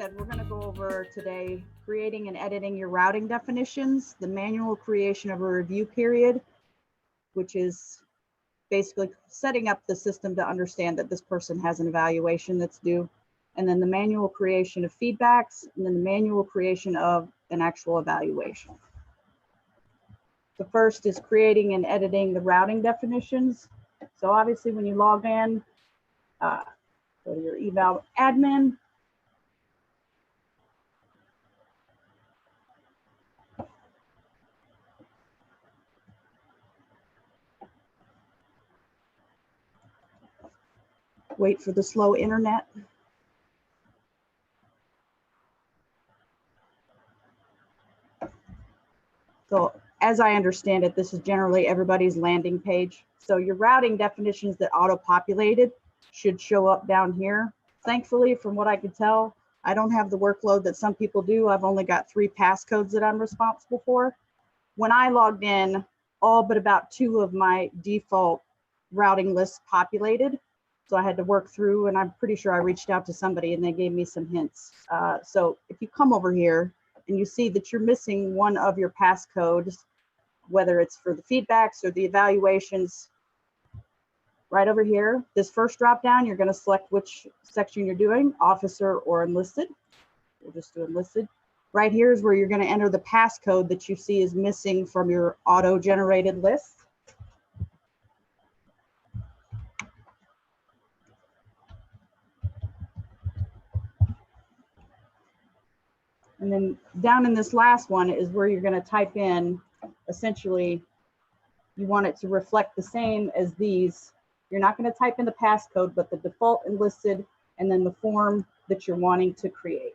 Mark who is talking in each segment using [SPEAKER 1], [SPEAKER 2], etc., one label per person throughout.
[SPEAKER 1] said, we're going to go over today creating and editing your routing definitions, the manual creation of a review period, which is basically setting up the system to understand that this person has an evaluation that's due, and then the manual creation of feedbacks, and then the manual creation of an actual evaluation. The first is creating and editing the routing definitions. So obviously when you log in, go to your eval admin. Wait for the slow internet. So as I understand it, this is generally everybody's landing page. So your routing definitions that auto-populated should show up down here. Thankfully, from what I could tell, I don't have the workload that some people do. I've only got 3 passcodes that I'm responsible for. When I logged in, all but about 2 of my default routing lists populated. So I had to work through, and I'm pretty sure I reached out to somebody and they gave me some hints. So if you come over here and you see that you're missing one of your passcodes, whether it's for the feedbacks or the evaluations, right over here, this first drop down, you're going to select which section you're doing, officer or enlisted. We'll just do enlisted. Right here is where you're going to enter the passcode that you see is missing from your auto-generated list. And then down in this last one is where you're going to type in, essentially, you want it to reflect the same as these. You're not going to type in the passcode, but the default enlisted, and then the form that you're wanting to create.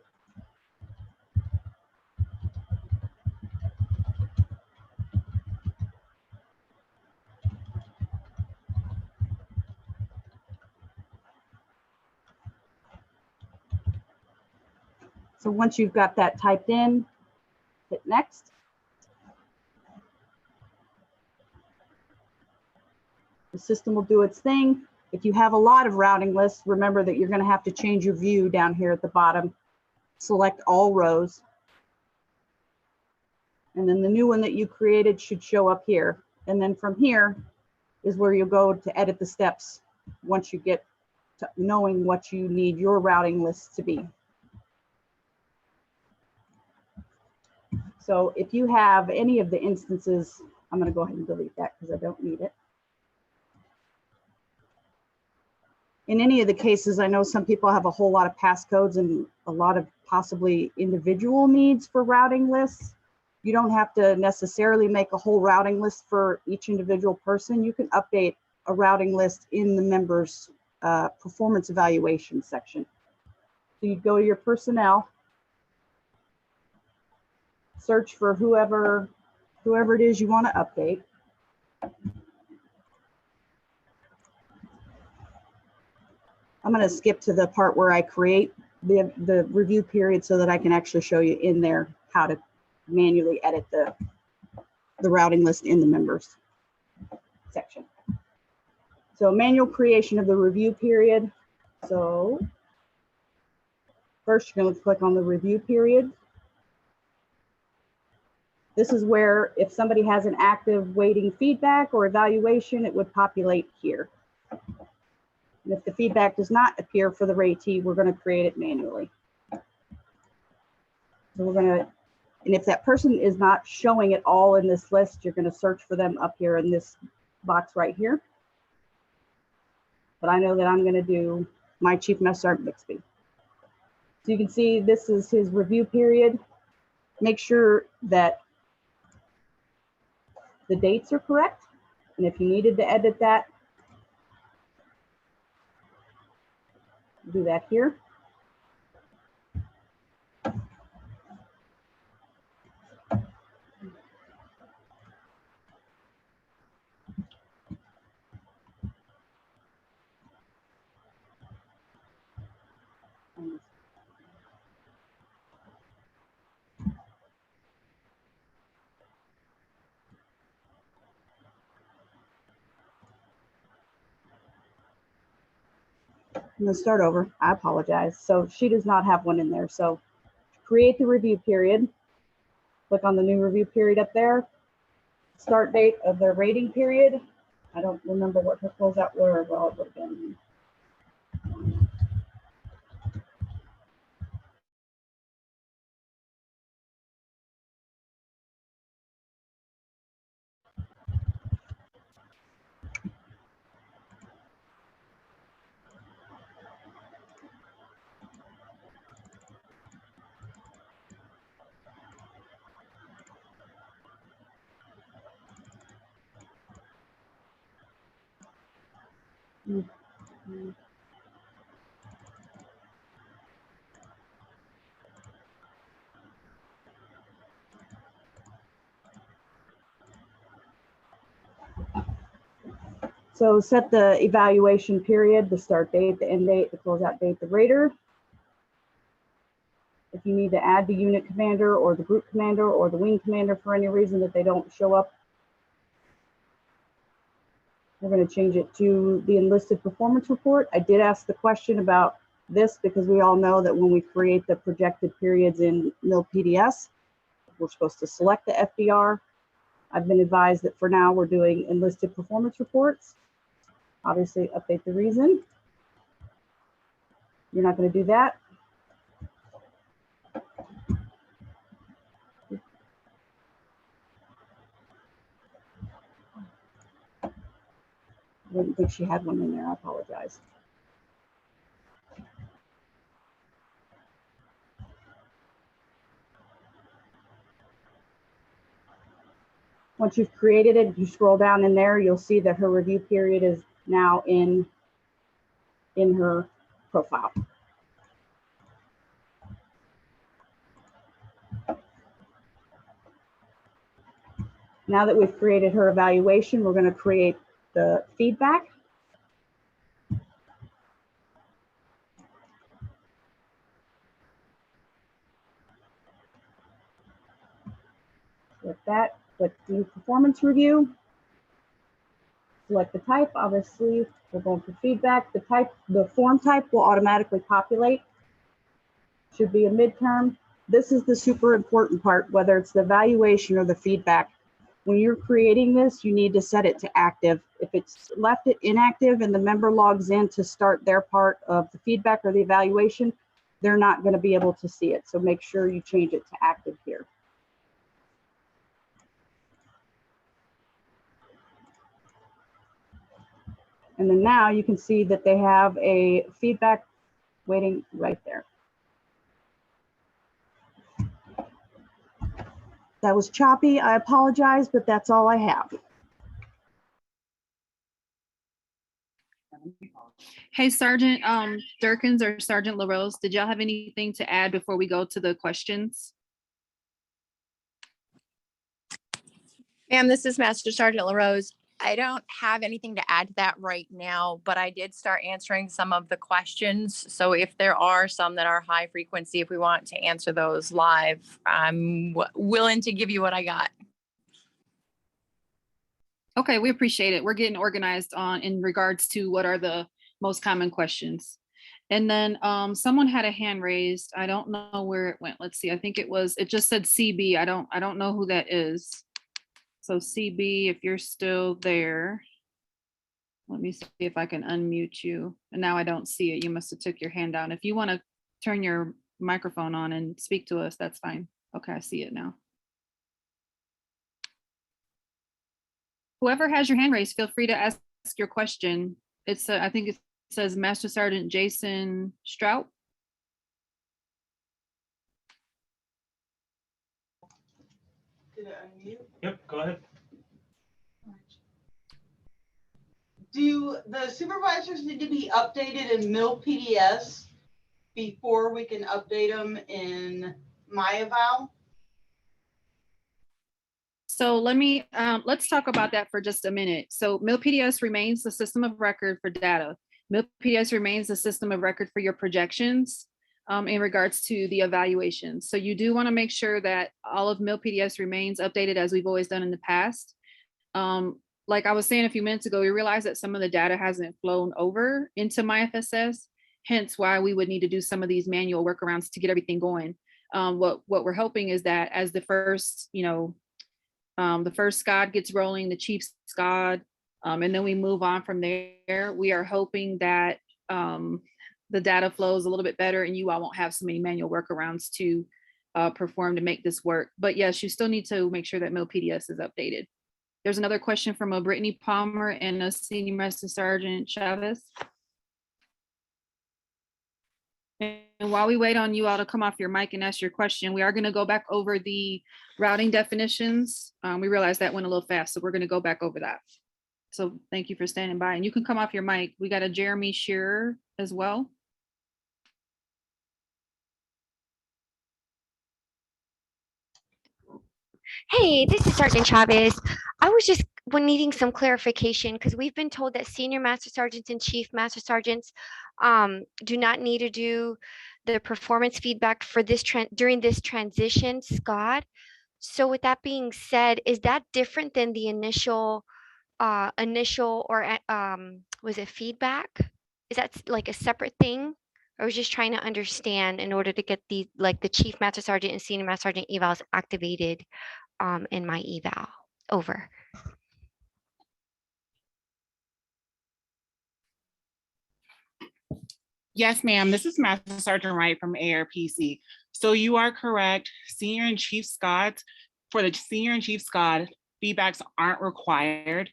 [SPEAKER 1] So once you've got that typed in, hit next. The system will do its thing. If you have a lot of routing lists, remember that you're going to have to change your view down here at the bottom. Select all rows. And then the new one that you created should show up here. And then from here is where you'll go to edit the steps once you get to knowing what you need your routing lists to be. So if you have any of the instances, I'm going to go ahead and delete that because I don't need it. In any of the cases, I know some people have a whole lot of passcodes and a lot of possibly individual needs for routing lists. You don't have to necessarily make a whole routing list for each individual person. You can update a routing list in the members' performance evaluation section. So you'd go to your personnel, search for whoever it is you want to update. I'm going to skip to the part where I create the review period so that I can actually show you in there how to manually edit the routing list in the members section. So manual creation of the review period. So first you're going to click on the review period. This is where if somebody has an active waiting feedback or evaluation, it would populate here. And if the feedback does not appear for the ratee, we're going to create it manually. So we're going to, and if that person is not showing it all in this list, you're going to search for them up here in this box right here. But I know that I'm going to do my Chief Master Sergeant Bixby. So you can see this is his review period. Make sure that the dates are correct. And if you needed to edit that, do that here. I'm gonna start over. I apologize. So she does not have one in there. So create the review period. Click on the new review period up there. Start date of the rating period. I don't remember what her closeout were. Well, it would have been. So set the evaluation period, the start date, the end date, the closeout date, the rater. If you need to add the unit commander or the group commander or the wing commander for any reason that they don't show up, we're going to change it to the enlisted performance report. I did ask the question about this because we all know that when we create the projected periods in MilPDS, we're supposed to select the FDR. I've been advised that for now we're doing enlisted performance reports. Obviously, update the reason. You're not going to do that. I didn't think she had one in there. I apologize. Once you've created it, if you scroll down in there, you'll see that her review period is now in her profile. Now that we've created her evaluation, we're going to create the feedback. With that, click View Performance Review. Select the type. Obviously, we're going for feedback. The form type will automatically populate. Should be a midterm. This is the super important part, whether it's the evaluation or the feedback. When you're creating this, you need to set it to active. If it's left it inactive and the member logs in to start their part of the feedback or the evaluation, they're not going to be able to see it. So make sure you change it to active here. And then now you can see that they have a feedback waiting right there. That was choppy. I apologize, but that's all I have.
[SPEAKER 2] Hey, Sergeant Durkins or Sergeant LaRose, did y'all have anything to add before we go to the questions?
[SPEAKER 3] Ma'am, this is Master Sergeant LaRose. I don't have anything to add to that right now, but I did start answering some of the questions. So if there are some that are high frequency, if we want to answer those live, I'm willing to give you what I got.
[SPEAKER 2] Okay, we appreciate it. We're getting organized in regards to what are the most common questions. And then someone had a hand raised. I don't know where it went. Let's see. I think it just said CB. I don't know who that is. So CB, if you're still there, let me see if I can unmute you. And now I don't see it. You must have took your hand down. If you want to turn your microphone on and speak to us, that's fine. Okay, I see it now. Whoever has your hand raised, feel free to ask your question. It's I think it says Master Sergeant Jason Strout.
[SPEAKER 4] Did it unmute?
[SPEAKER 5] Yep, go ahead.
[SPEAKER 4] Do the supervisors need to be updated in MilPDS before we can update them in myEval?
[SPEAKER 2] So let's talk about that for just a minute. So MilPDS remains the system of record for data. MilPDS remains the system of record for your projections in regards to the evaluation. So you do want to make sure that all of MilPDS remains updated as we've always done in the past. Like I was saying a few minutes ago, we realized that some of the data hasn't flown over into myFSS. hence why we would need to do some of these manual workarounds to get everything going. What we're hoping is that as the first, the first SCOD gets rolling, the chief SCOD, and then we move on from there, we are hoping that the data flows a little bit better and you all won't have so many manual workarounds to perform to make this work. But yes, you still need to make sure that MilPDS is updated. There's another question from a Brittany Palmer and a Senior Master Sergeant Chavez. And while we wait on you all to come off your mic and ask your question, we are going to go back over the routing definitions. We realized that went a little fast, so we're going to go back over that. So thank you for standing by. And you can come off your mic. We got a Jeremy Shearer as well.
[SPEAKER 5] Hey, this is Sergeant Chavez. I was just needing some clarification because we've been told that senior master sergeants and chief master sergeants do not need to do the performance feedback for this during this transition, SCOD. So with that being said, is that different than the initial or was it feedback? Is that like a separate thing? I was just trying to understand in order to get the chief master sergeant and senior master sergeant evals activated in my eval. Over.
[SPEAKER 6] Yes, ma'am. This is Master Sergeant Wright from ARPC. So you are correct. Senior and Chief SCODs, for the Senior and Chief SCOD, feedbacks aren't required.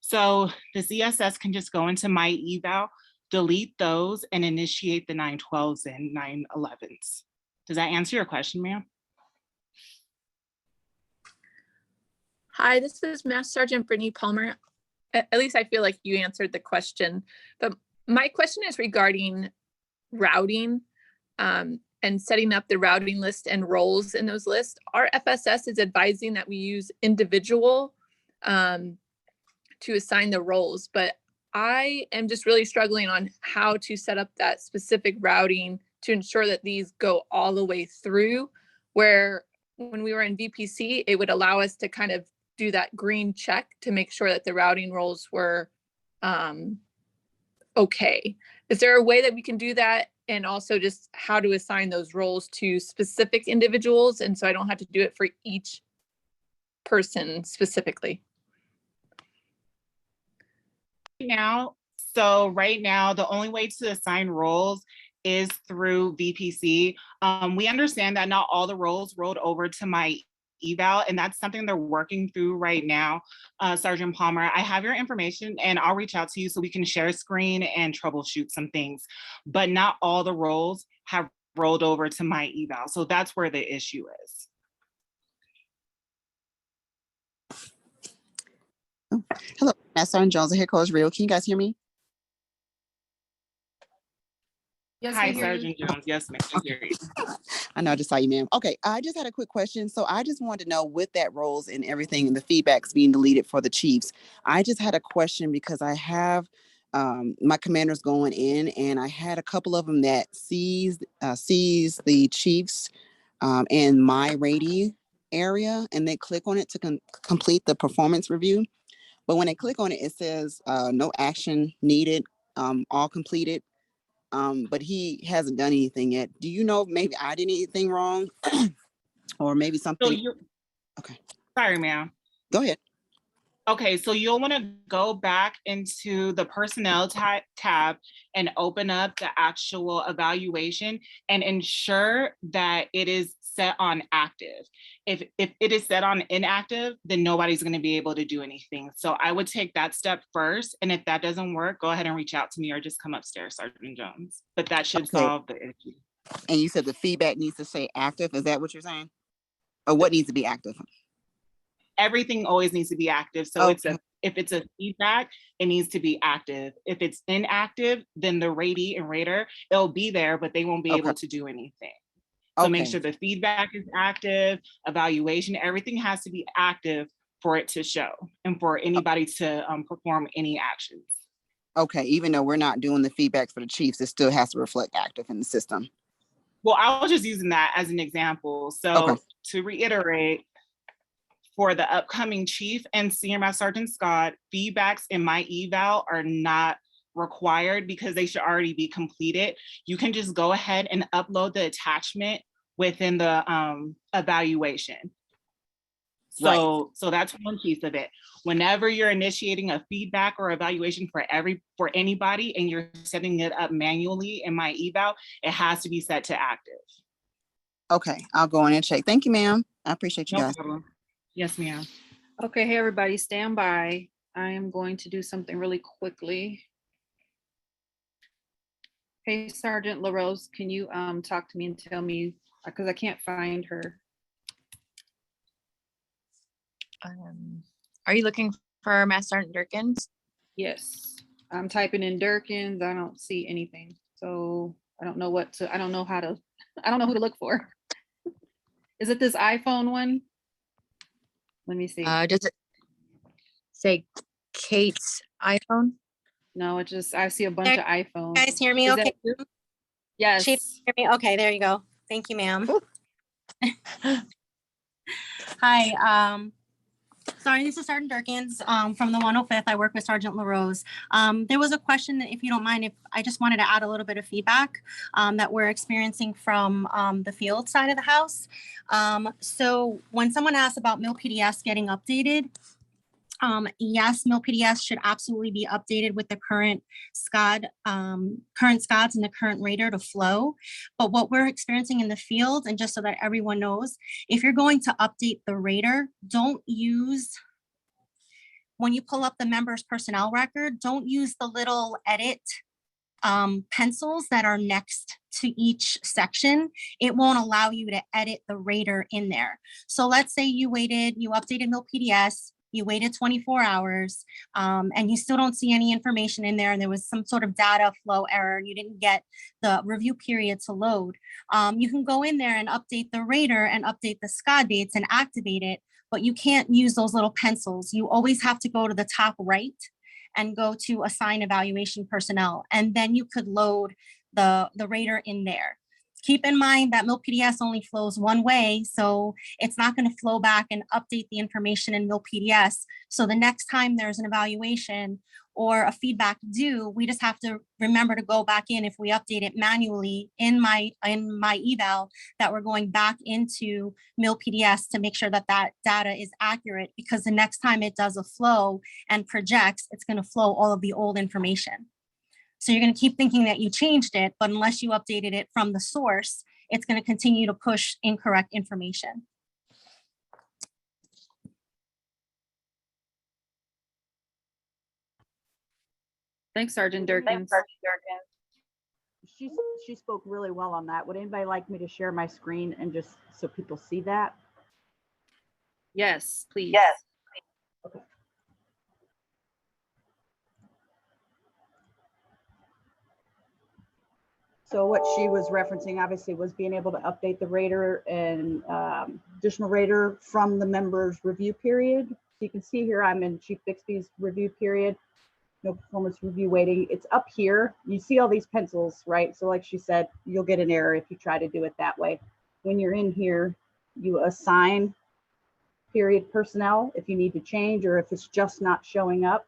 [SPEAKER 6] So the CSS can just go into myEval, delete those, and initiate the 912s and 911s. Does that answer your question, ma'am?
[SPEAKER 7] Hi, this is Master Sergeant Brittany Palmer. At least I feel like you answered the question, but my question is regarding routing and setting up the routing list and roles in those lists. Our FSS is advising that we use individual to assign the roles, but I am just really struggling on how to set up that specific routing to ensure that these go all the way through, where when we were in VPC, it would allow us to kind of do that green check to make sure that the routing roles were okay. Is there a way that we can do that? And also just how to assign those roles to specific individuals, and so I don't have to do it for each person specifically?
[SPEAKER 6] Right now, the only way to assign roles is through VPC. We understand that not all the roles rolled over to myEval, and that's something they're working through right now. Sergeant Palmer, I have your information and I'll reach out to you so we can share a screen and troubleshoot some things, but not all the roles have rolled over to myEval. So that's where the issue is.
[SPEAKER 8] Oh, hello, Master Sergeant Jones, here Coach Real. Can you guys hear me?
[SPEAKER 2] Yes,
[SPEAKER 6] Hi,
[SPEAKER 2] we hear you.
[SPEAKER 6] Sergeant Jones. Yes, ma'am. I hear you.
[SPEAKER 8] I know I just saw you, ma'am. Okay, I just had a quick question. So I just wanted to know, with that roles and everything and the feedbacks being deleted for the chiefs, I just had a question because I have my commanders going in, and I had a couple of them that sees the chiefs in my rating area, and they click on it to complete the performance review. But when they click on it, it says no action needed, all completed. But he hasn't done anything yet. Do you know if maybe I did anything wrong or maybe something? Okay.
[SPEAKER 6] Sorry, ma'am.
[SPEAKER 8] Go ahead.
[SPEAKER 6] Okay, so you'll want to go back into the personnel tab and open up the actual evaluation and ensure that it is set on active. If it is set on inactive, then nobody's going to be able to do anything. So I would take that step first. And if that doesn't work, go ahead and reach out to me or just come upstairs, Sergeant Jones. But that should solve the issue.
[SPEAKER 8] And you said the feedback needs to say active. Is that what you're saying? Or what needs to be active?
[SPEAKER 6] Everything always needs to be active. So
[SPEAKER 8] Okay.
[SPEAKER 6] if it's a feedback, it needs to be active. If it's inactive, then the ratee and rater, it'll be there, but they won't be able to do anything. So make sure the feedback is active, evaluation, everything has to be active for it to show and for anybody to perform any actions.
[SPEAKER 8] Okay, even though we're not doing the feedbacks for the chiefs, it still has to reflect active in the system.
[SPEAKER 6] Well, I was just using that as an example. So to reiterate, for the upcoming chief and senior master sergeant SCOD, feedbacks in myEval are not required because they should already be completed, you can just go ahead and upload the attachment within the evaluation. So that's one piece of it. Whenever you're initiating a feedback or evaluation for anybody and you're setting it up manually in myEval, it has to be set to active.
[SPEAKER 8] Okay, I'll go in and check. Thank you, ma'am. I appreciate you
[SPEAKER 6] No
[SPEAKER 8] guys.
[SPEAKER 6] problem. Yes, ma'am.
[SPEAKER 2] Okay, hey, everybody, stand by. I am going to do something really quickly. Hey, Sergeant LaRose, can you talk to me and tell me, because I can't find her.
[SPEAKER 3] Are you looking for Master Sergeant Durkins?
[SPEAKER 2] Yes, I'm typing in Durkins. I don't see anything. So I don't know I don't know who to look for. Is it this iPhone one? Let me see.
[SPEAKER 3] Does it say Kate's iPhone?
[SPEAKER 2] No, it just, I see a bunch of iPhones.
[SPEAKER 9] You guys hear me
[SPEAKER 2] Is that
[SPEAKER 9] okay?
[SPEAKER 2] you? Yes.
[SPEAKER 9] Chief, hear me? Okay, there you go. Thank you, ma'am. Hi, sorry, this is Sergeant Durkins from the 105th. I work with Sergeant LaRose. There was a question that, if you don't mind, if I just wanted to add a little bit of feedback that we're experiencing from the field side of the house. So when someone asks about MilPDS getting updated, yes, MilPDS should absolutely be updated with the current SCOD, current SCODs and the current rater to flow. But what we're experiencing in the field, and just so that everyone knows, if you're going to update the rater, don't use, when you pull up the member's personnel record, don't use the little edit pencils that are next to each section. It won't allow you to edit the rater in there. So let's say you updated MilPDS, you waited 24 hours and you still don't see any information in there, and there was some sort of data flow error, and you didn't get the review period to load. You can go in there and update the rater and update the SCOD dates and activate it, but you can't use those little pencils. You always have to go to the top right and go to assign evaluation personnel, and then you could load the rater in there. Keep in mind that MilPDS only flows one way, so it's not going to flow back and update the information in MilPDS. So the next time there's an evaluation or a feedback due, we just have to remember to go back in, if we update it manually in myEval, that we're going back into MilPDS to make sure that that data is accurate, because the next time it does a flow and projects, it's going to flow all of the old information. So you're going to keep thinking that you changed it, but unless you updated it from the source, it's going to continue to push incorrect information.
[SPEAKER 2] Thanks, Sergeant Durkins.
[SPEAKER 1] She spoke really well on that. Would anybody like me to share my screen and just so people see that?
[SPEAKER 2] Yes, please.
[SPEAKER 1] Yes. Okay. So what she was referencing obviously was being able to update the rater and additional rater from the member's review period. So you can see here I'm in Chief Bixby's review period, no performance review waiting. It's up here. You see all these pencils, right? So like she said, you'll get an error if you try to do it that way. When you're in here, you assign period personnel if you need to change or if it's just not showing up.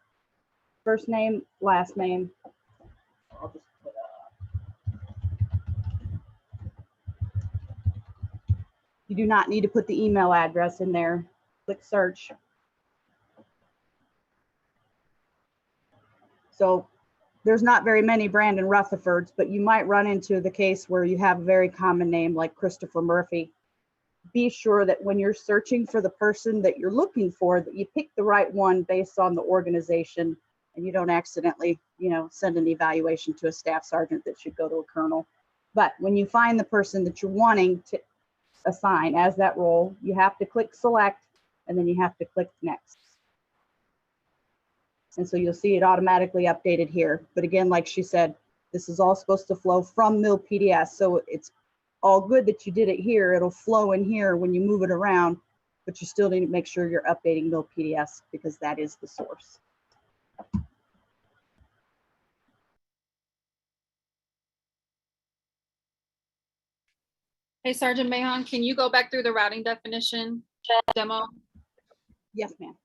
[SPEAKER 1] First name, last name. I'll just put you do not need to put the email address in there. Click search. So there's not very many Brandon Rutherfords, but you might run into the case where you have a very common name like Christopher Murphy. Be sure that when you're searching for the person that you're looking for, that you pick the right one based on the organization, and you don't accidentally, send an evaluation to a staff sergeant that should go to a colonel. But when you find the person that you're wanting to assign as that role, you have to click select, and then you have to click next. And so you'll see it automatically updated here. But again, like she said, this is all supposed to flow from MilPDS. So it's all good that you did it here. It'll flow in here when you move it around, but you still need to make sure you're updating MilPDS because that is the source.
[SPEAKER 2] Hey, Sergeant Mahon, can you go back through the routing definition demo?
[SPEAKER 1] Yes, ma'am.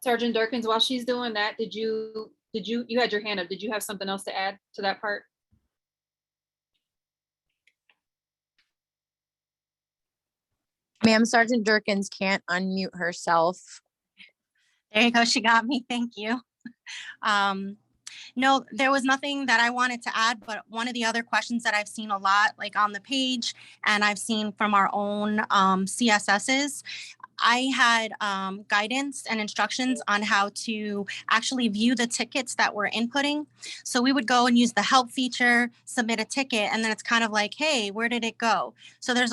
[SPEAKER 2] Sergeant Durkins, while she's doing that, you had your hand up. Did you have something else to add to that part?
[SPEAKER 3] Ma'am, Sergeant Durkins can't unmute herself.
[SPEAKER 9] There you go. She got me. Thank you. No, there was nothing that I wanted to add, but one of the other questions that I've seen a lot, like on the page, and I've seen from our own CSSs, I had guidance and instructions on how to actually view the tickets that we're inputting. So we would go and use the help feature, submit a ticket, and then it's kind of like, hey, where did it go? So there's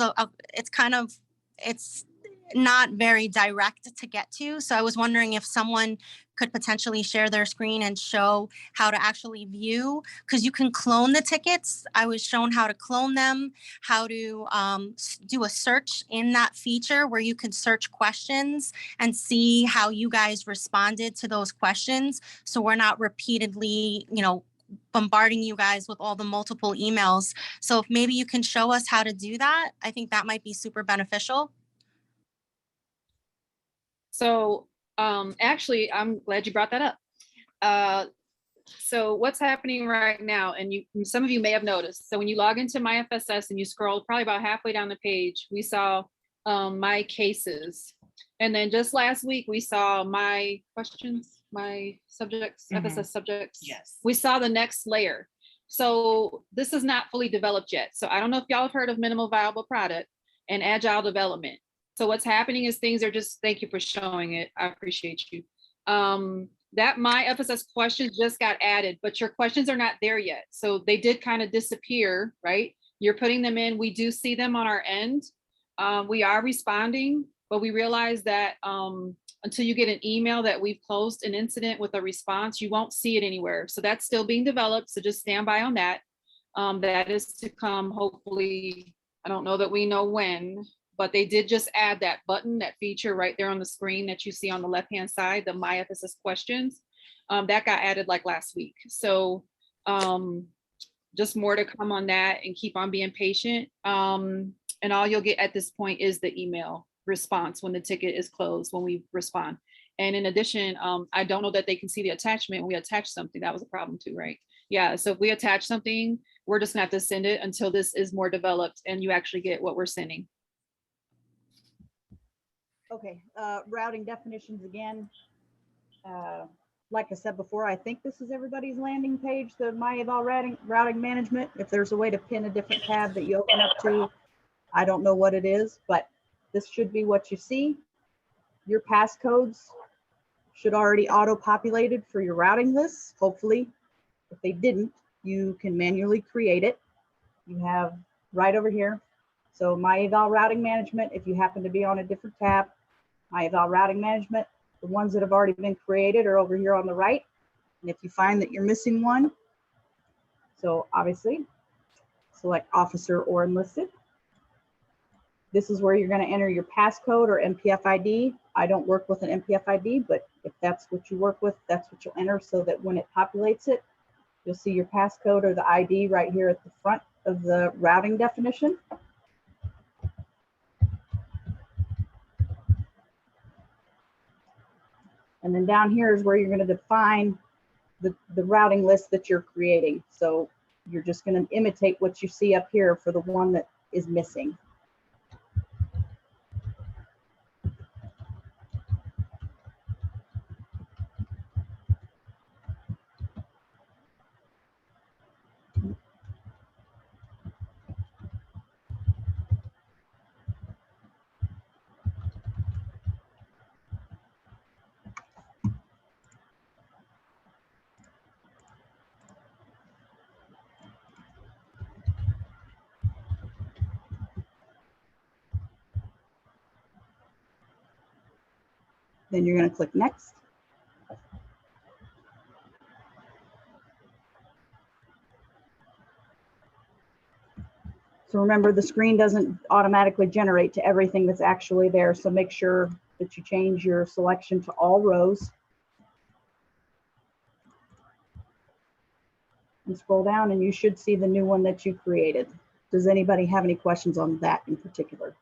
[SPEAKER 9] it's not very direct to get to. So I was wondering if someone could potentially share their screen and show how to actually view, because you can clone the tickets. I was shown how to clone them, how to do a search in that feature where you can search questions and see how you guys responded to those questions. So we're not repeatedly, bombarding you guys with all the multiple emails. So if maybe you can show us how to do that, I think that might be super beneficial.
[SPEAKER 2] So actually, I'm glad you brought that up. So what's happening right now, and some of you may have noticed, so when you log into myFSS and you scroll probably about halfway down the page, we saw my cases. And then just last week, we saw my questions, my subjects, FSS subjects.
[SPEAKER 6] Yes.
[SPEAKER 2] We saw the next layer. So this is not fully developed yet. So I don't know if y'all have heard of minimal viable product and agile development. So what's happening is things are just, thank you for showing it. I appreciate you. That myFSS questions just got added, but your questions are not there yet. So they did kind of disappear, right? You're putting them in. We do see them on our end. We are responding, but we realize that until you get an email that we've closed an incident with a response, you won't see it anywhere. So that's still being developed. So just stand by on that. That is to come, hopefully. I don't know that we know when, but they did just add that button, that feature right there on the screen that you see on the left-hand side, the myFSS questions. That got added like last week. So just more to come on that, and keep on being patient. And all you'll get at this point is the email response when the ticket is closed, when we respond. And in addition, I don't know that they can see the attachment when we attach something. That was a problem too, right? Yeah, so if we attach something, we're just gonna have to send it until this is more developed and you actually get what we're sending.
[SPEAKER 1] Okay, routing definitions again. Like I said before, I think this is everybody's landing page, the myEvals routing management. If there's a way to pin a different tab that you open up to, I don't know what it is, but this should be what you see. Your passcodes should already auto-populated for your routing lists, hopefully. If they didn't, you can manually create it. You have right over here. So myEvals routing management, if you happen to be on a different tab, myEvals routing management, the ones that have already been created are over here on the right. And if you find that you're missing one, so obviously select officer or enlisted. This is where you're going to enter your passcode or MPF ID. I don't work with an MPF ID, but if that's what you work with, that's what you'll enter, so that when it populates it, you'll see your passcode or the ID right here at the front of the routing definition. And then down here is where you're going to define the routing list that you're creating. So you're just going to imitate what you see up here for the one that is missing. Then you're going to click next. So remember, the screen doesn't automatically generate to everything that's actually there. So make sure that you change your selection to all rows. And scroll down and you should see the new one that you created. Does anybody have any questions on that in particular?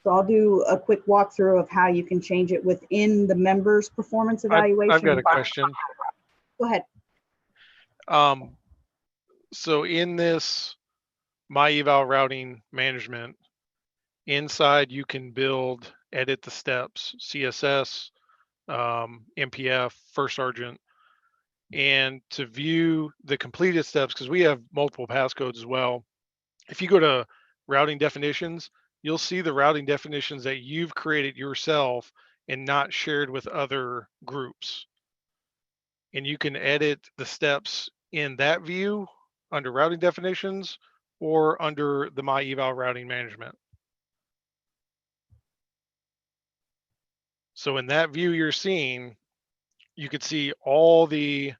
[SPEAKER 1] So I'll do a quick walkthrough of how you can change it within the members' performance evaluation.
[SPEAKER 10] I've got a question.
[SPEAKER 1] Go ahead.
[SPEAKER 10] So in this myEval routing management, inside you can build, edit the steps, CSS, MPF, First Sergeant, and to view the completed steps, because we have multiple passcodes as well. If you go to routing definitions, you'll see the routing definitions that you've created yourself and not shared with other groups. And you can edit the steps in that view under routing definitions or under the myEval routing management. So in that view you're seeing, you could see all the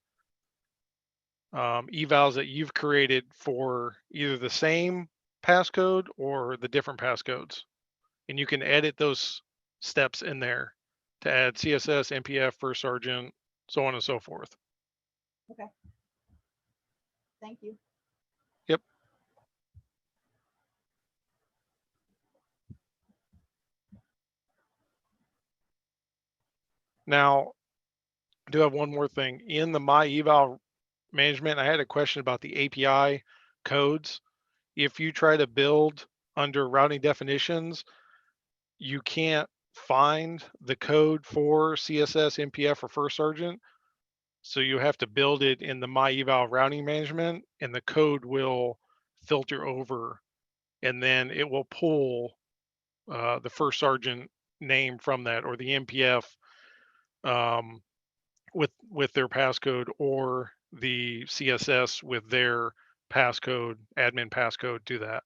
[SPEAKER 10] evals that you've created for either the same passcode or the different passcodes. And you can edit those steps in there to add CSS, MPF, First Sergeant, so on and so forth.
[SPEAKER 1] Okay. Thank you.
[SPEAKER 10] Yep. Now, I do have one more thing. In the myEval management, I had a question about the API codes. If you try to build under routing definitions, you can't find the code for CSS, MPF, or First Sergeant. So you have to build it in the myEval routing management, and the code will filter over, and then it will pull the First Sergeant name from that, or the MPF with their passcode, or the CSS with their passcode, admin passcode to that.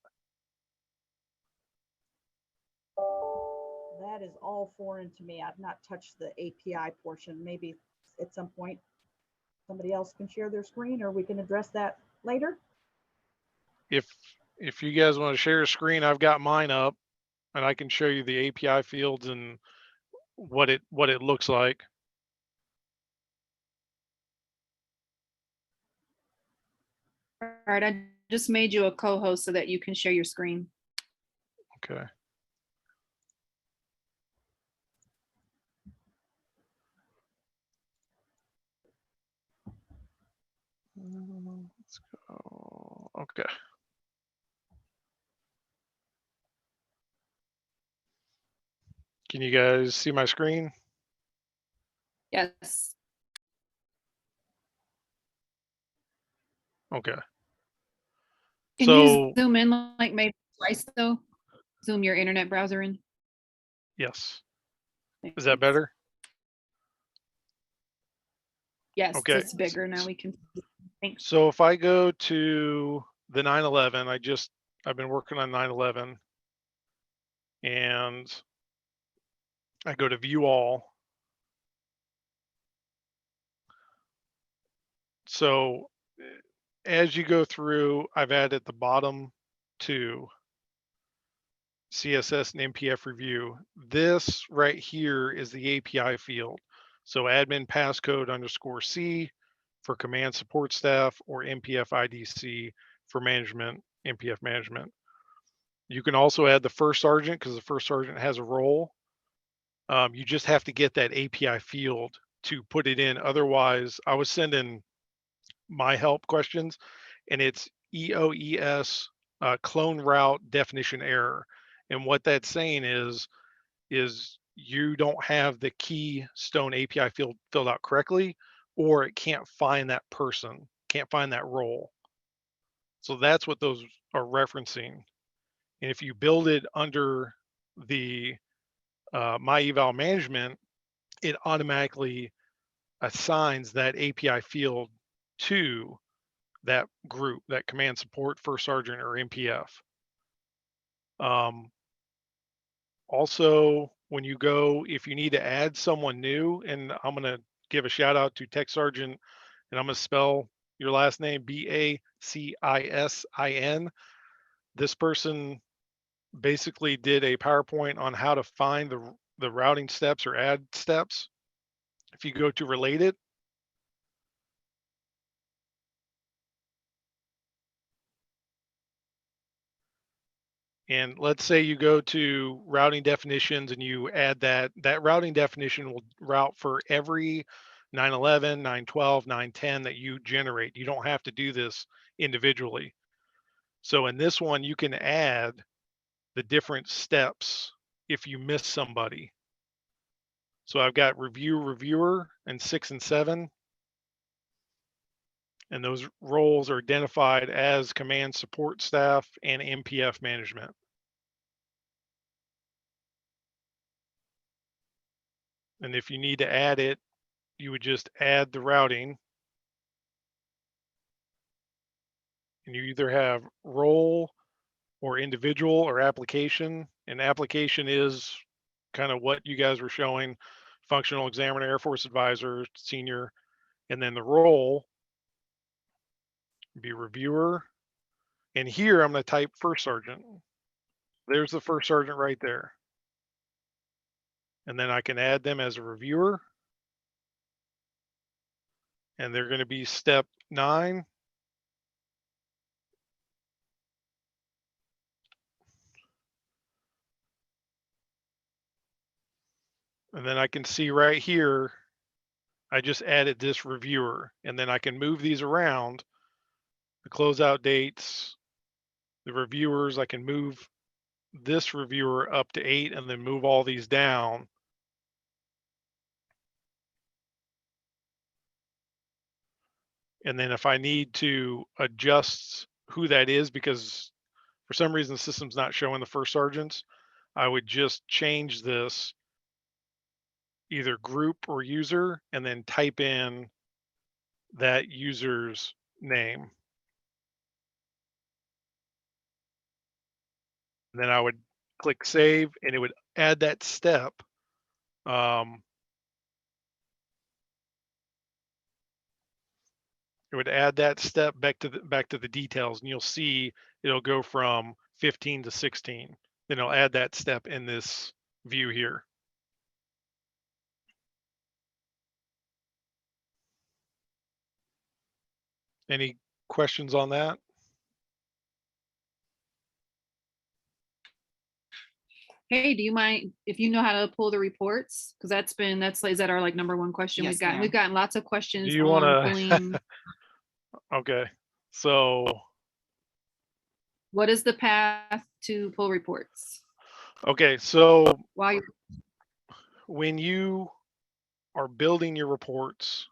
[SPEAKER 1] That is all foreign to me. I've not touched the API portion. Maybe at some point somebody else can share their screen, or we can address that later.
[SPEAKER 10] If you guys want to share a screen, I've got mine up and I can show you the API fields and what it looks like.
[SPEAKER 2] All right, I just made you a co-host so that you can share your screen.
[SPEAKER 10] Okay. Let's go. Okay. Can you guys see my screen?
[SPEAKER 2] Yes.
[SPEAKER 10] Okay.
[SPEAKER 2] Can
[SPEAKER 10] So
[SPEAKER 2] you zoom in like maybe twice though? Zoom your internet browser in.
[SPEAKER 10] yes. Is that better?
[SPEAKER 2] Yes,
[SPEAKER 10] Okay.
[SPEAKER 2] it's bigger now. We can. Thanks.
[SPEAKER 10] So if I go to the 911, I've been working on 911, and I go to view all. So as you go through, I've added the bottom two, CSS and MPF review. This right here is the API field. So admin passcode _C for command support staff, or MPF IDC for management, MPF management. You can also add the First Sergeant because the First Sergeant has a role. You just have to get that API field to put it in. Otherwise, I was sending my help questions and it's EOES clone route definition error. And what that's saying is you don't have the Keystone API field filled out correctly, or it can't find that person, can't find that role. So that's what those are referencing. And if you build it under the myEval management, it automatically assigns that API field to that group, that command support, First Sergeant, or MPF. Also, when you go, if you need to add someone new, and I'm going to give a shout out to Tech Sergeant, and I'm going to spell your last name BACISIN. This person basically did a PowerPoint on how to find the routing steps or add steps. If you go to related, And let's say you go to routing definitions and you add that routing definition will route for every 911, 912, 910 that you generate. You don't have to do this individually. So in this one, you can add the different steps if you miss somebody. So I've got reviewer, and 6 and 7. And those roles are identified as command support staff and MPF management. And if you need to add it, you would just add the routing. And you either have role or individual or application. And application is kind of what you guys were showing: functional examiner, Air Force advisor, senior. And then the role would be reviewer. And here I'm going to type first sergeant. There's the first sergeant right there. And then I can add them as a reviewer. And they're going to be step 9. And then I can see right here, I just added this reviewer, and then I can move these around. The closeout dates, the reviewers, I can move this reviewer up to 8 and then move all these down. And then if I need to adjust who that is, because for some reason the system's not showing the first sergeants, I would just change this either group or user and then type in that user's name. And then I would click save and it would add that step. It would add that step back to the details, and you'll see it'll go from 15 to 16. Then it'll add that step in this view here. Any questions on that?
[SPEAKER 2] Hey, do you mind if you know how to pull the reports? Because is that our like number one question
[SPEAKER 3] Yes,
[SPEAKER 2] we've gotten?
[SPEAKER 3] ma'am.
[SPEAKER 2] We've gotten lots of questions
[SPEAKER 10] Do you
[SPEAKER 2] on
[SPEAKER 10] want to?
[SPEAKER 2] pulling.
[SPEAKER 10] Okay, so
[SPEAKER 2] What is the path to pull reports?
[SPEAKER 10] okay, so
[SPEAKER 2] While you're
[SPEAKER 10] when you are building your reports,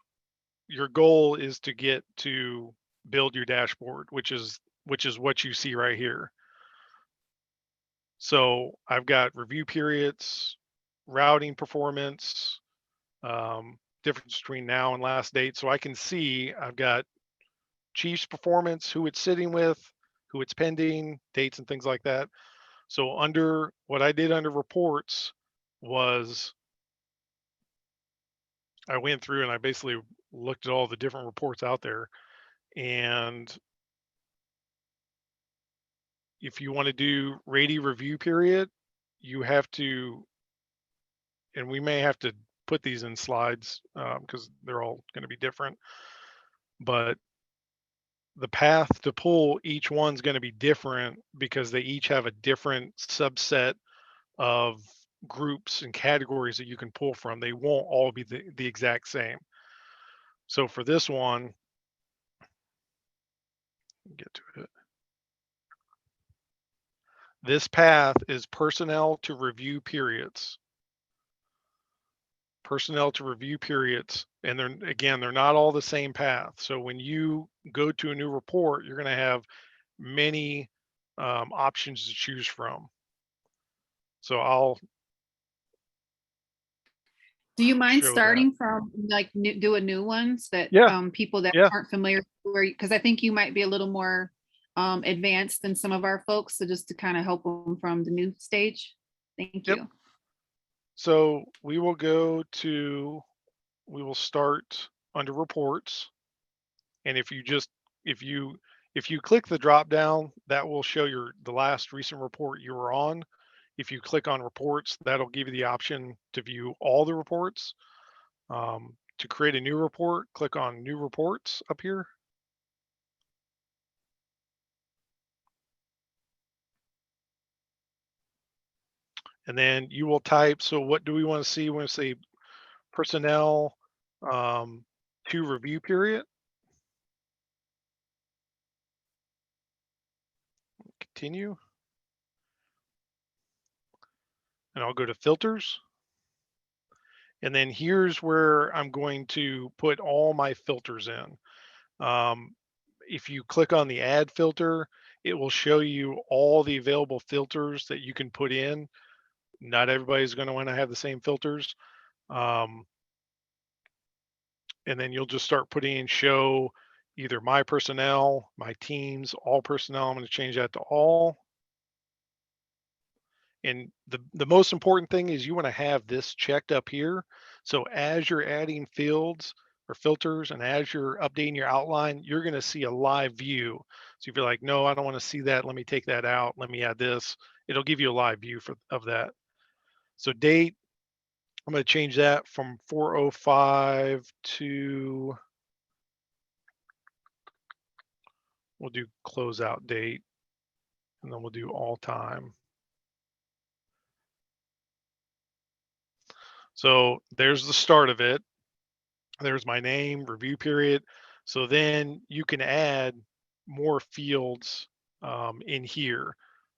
[SPEAKER 10] your goal is to get to build your dashboard, which is what you see right here. So I've got review periods, routing performance, difference between now and last date. So I can see I've got Chiefs performance, who it's sitting with, who it's pending, dates and things like that. So under what I did under reports was I went through and I basically looked at all the different reports out there. And if you want to do RAIDI review period, you have to, and we may have to put these in slides because they're all going to be different, but the path to pull each one's going to be different because they each have a different subset of groups and categories that you can pull from. They won't all be the exact same. So for this one, get to it. This path is personnel to review periods. Personnel to review periods. And they're not all the same path. So when you go to a new report, you're going to have many options to choose from. So
[SPEAKER 2] Do you mind
[SPEAKER 10] show
[SPEAKER 2] starting from like doing new ones that
[SPEAKER 10] Yeah.
[SPEAKER 2] people that
[SPEAKER 10] Yeah.
[SPEAKER 2] aren't familiar, because I think you might be a little more advanced than some of our folks. So just to kind of help them from the new stage. Thank
[SPEAKER 10] Yep.
[SPEAKER 2] you.
[SPEAKER 10] So we will start under reports. And if you click the drop down, that will show the last recent report you were on. If you click on reports, that'll give you the option to view all the reports. To create a new report, click on new reports up here. And then you will type, so what do we want to see? We want to say personnel to review period. Continue. And I'll go to filters. And then here's where I'm going to put all my filters in. If you click on the add filter, it will show you all the available filters that you can put in. Not everybody's going to want to have the same filters. And then you'll just start putting in show either my personnel, my teams, all personnel. I'm going to change that to all. And the most important thing is you want to have this checked up here. So as you're adding fields or filters and as you're updating your outline, you're going to see a live view. So if you're like, no, I don't want to see that, let me take that out, let me add this, it'll give you a live view of that. So date, I'm going to change that from 405 to, we'll do closeout date, and then we'll do all time. So there's the start of it. There's my name, review period. So then you can add more fields in here.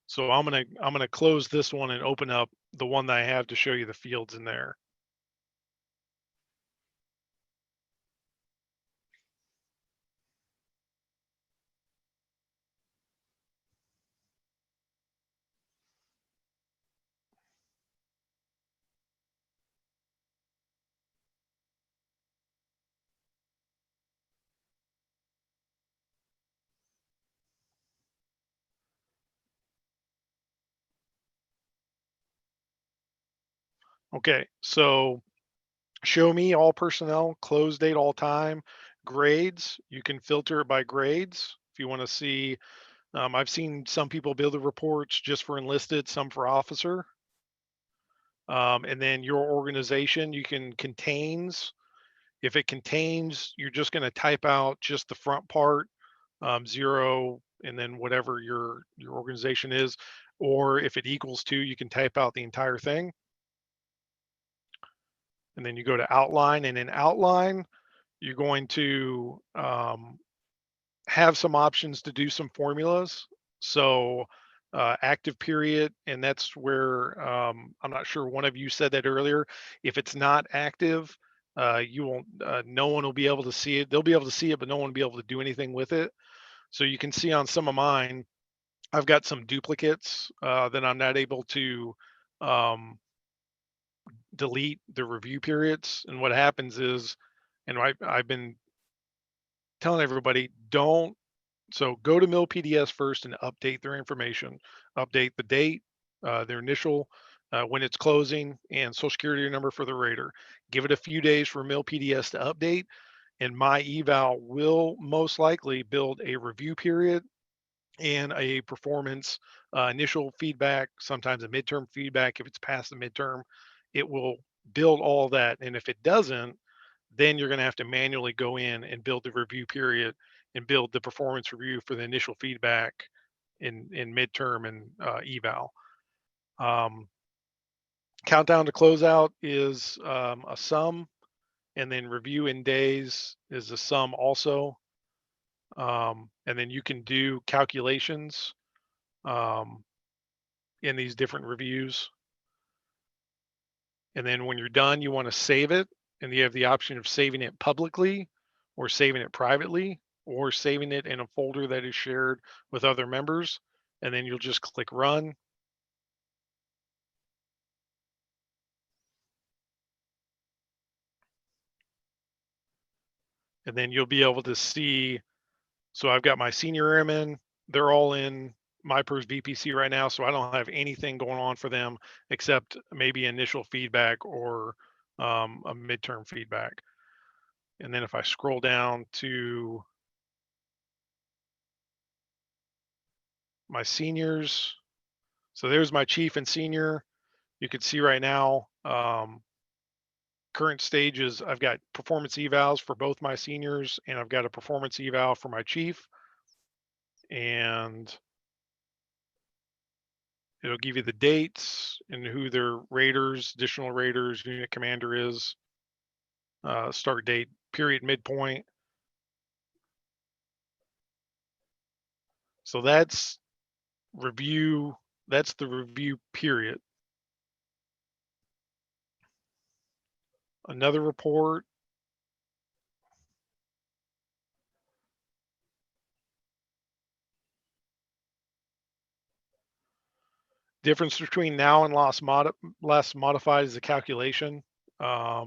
[SPEAKER 10] So I'm gonna close this one and open up the one that I have to show you the fields in there. Okay, so show me all personnel, close date, all time, grades. You can filter it by grades if you want to see. I've seen some people build the reports just for enlisted, some for officer. And then your organization, you can contains. If it contains, you're just going to type out just the front part, 0, and then whatever your organization is. Or if it equals 2, you can type out the entire thing. And then you go to outline, and in outline, you're going to have some options to do some formulas. So active period, and that's where I'm not sure, one of you said that earlier. If it's not active, you won't, no one will be able to see it. They'll be able to see it, but no one will be able to do anything with it. So you can see on some of mine, I've got some duplicates that I'm not able to delete the review periods. And what happens is, and I've been telling everybody, don't. So go to MilPDS first and update their information, update the date, their initial, when it's closing, and social security number for the rater. Give it a few days for MilPDS to update, and myEval will most likely build a review period and a performance initial feedback, sometimes a midterm feedback. If it's past the midterm, it will build all that. And if it doesn't, then you're going to have to manually go in and build the review period and build the performance review for the initial feedback in midterm and eval. Countdown to closeout is a sum, and then review in days is a sum also. And then you can do calculations in these different reviews. And then when you're done, you want to save it, and you have the option of saving it publicly or saving it privately or saving it in a folder that is shared with other members. And then you'll just click run. And then you'll be able to see, so I've got my senior airmen, they're all in MyPERS VPC right now, so I don't have anything going on for them except maybe initial feedback or a midterm feedback. And then if I scroll down to my seniors, so there's my chief and senior. You can see right now, current stages, I've got performance evals for both my seniors, and I've got a performance eval for my chief. And It'll give you the dates and who their raters, additional raters, unit commander is, start date, period, midpoint. So that's review. That's the review period. Another report. Difference between now and last modified is the calculation. If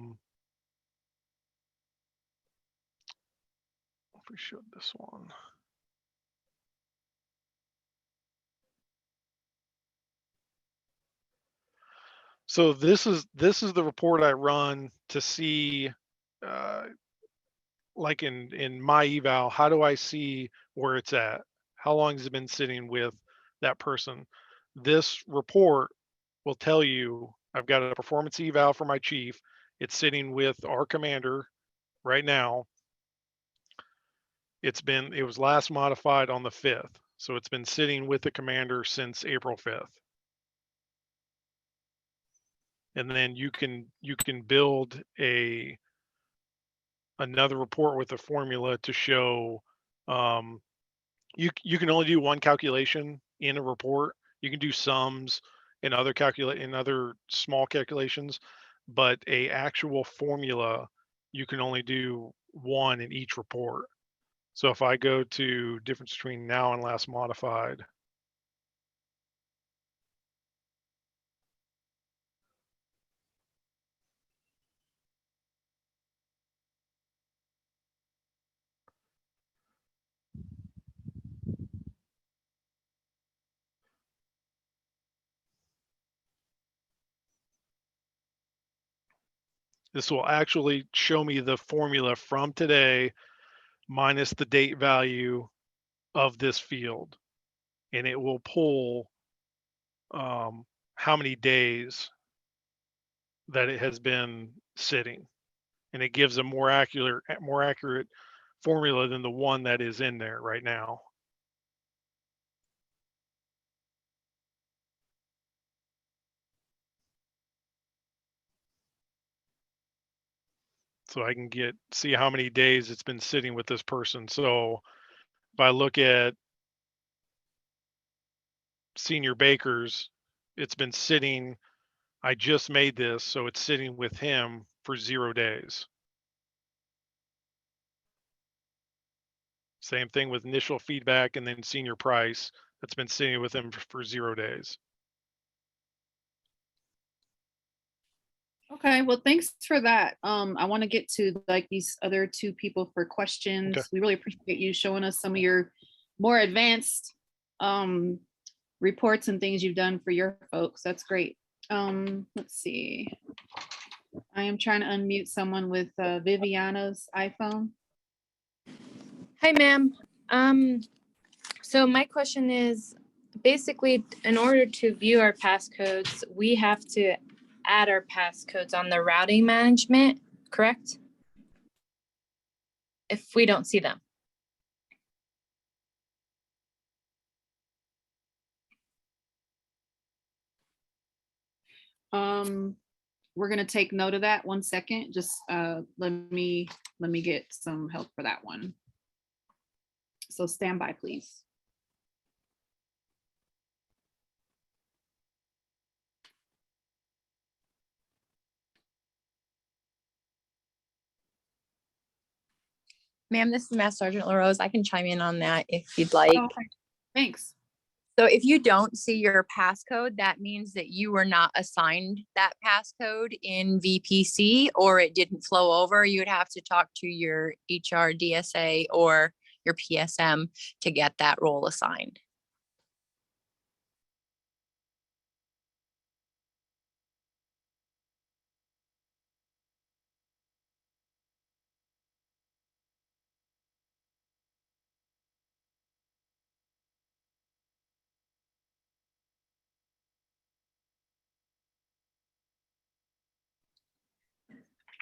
[SPEAKER 10] we showed this one. So this is the report I run to see, like in myEval, how do I see where it's at? How long has it been sitting with that person? This report will tell you I've got a performance eval for my chief. It's sitting with our commander right now. It was last modified on the 5th. So it's been sitting with the commander since April 5th. And then you can build another report with a formula to show, you can only do one calculation in a report. You can do sums and other small calculations, but a actual formula, you can only do one in each report. So if I go to difference between now and last modified, this will actually show me the formula from today minus the date value of this field. And it will pull how many days that it has been sitting. And it gives a more accurate formula than the one that is in there right now. So I can see how many days it's been sitting with this person. So if I look at Senior Bakers, it's been sitting, I just made this, so it's sitting with him for 0 days. Same thing with initial feedback and then Senior Price, that's been sitting with him for 0 days.
[SPEAKER 2] Okay, well, thanks for that. I want to get to like these other two people for questions.
[SPEAKER 10] Okay.
[SPEAKER 2] We really appreciate you showing us some of your more advanced reports and things you've done for your folks. That's great. Let's see. I am trying to unmute someone with Viviana's iPhone.
[SPEAKER 3] Hi, ma'am. So my question is, basically, in order to view our passcodes, we have to add our passcodes on the routing management, correct? If we don't see them.
[SPEAKER 2] We're gonna take note of that. 1 second. Just let me get some help for that one. So stand by, please.
[SPEAKER 3] Ma'am, this is Master Sergeant LaRose. I can chime in on that if you'd like.
[SPEAKER 2] Oh, thanks.
[SPEAKER 3] So if you don't see your passcode, that means that you were not assigned that passcode in VPC or it didn't flow over. You would have to talk to your HR, DSA, or your PSM to get that role assigned.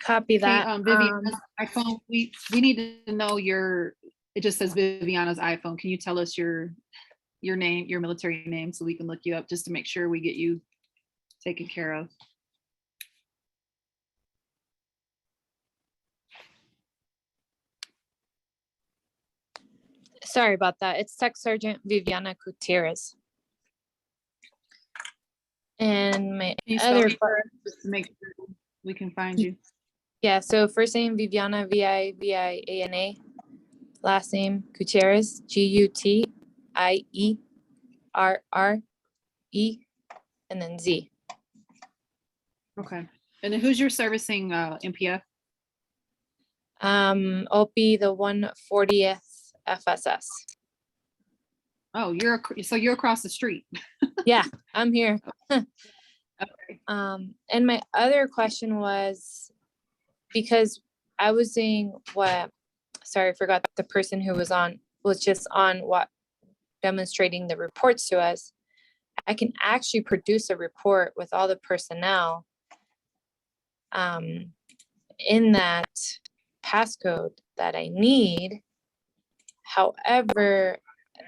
[SPEAKER 3] Copy that.
[SPEAKER 2] Viviana's iPhone. We need to know your. It just says Viviana's iPhone. Can you tell us your your name, your military name, so we can look you up just to make sure we get you taken care of.
[SPEAKER 11] Sorry about that. It's Tech Sergeant Viviana Gutierrez. And my
[SPEAKER 2] Can you spell
[SPEAKER 11] other,
[SPEAKER 2] it for us, just to make sure we can find you?
[SPEAKER 11] yeah, so first name Viviana, Viviana. Last name Gutierrez, Gutierre, and then Z.
[SPEAKER 2] Okay. And then who's your servicing MPF?
[SPEAKER 11] I'll be the 140th FSS.
[SPEAKER 2] Oh, so you're across the street.
[SPEAKER 11] Yeah, I'm here.
[SPEAKER 2] Okay.
[SPEAKER 11] And my other question was, because I was saying sorry, I forgot the person who was just on what demonstrating the reports to us. I can actually produce a report with all the personnel in that passcode that I need. However,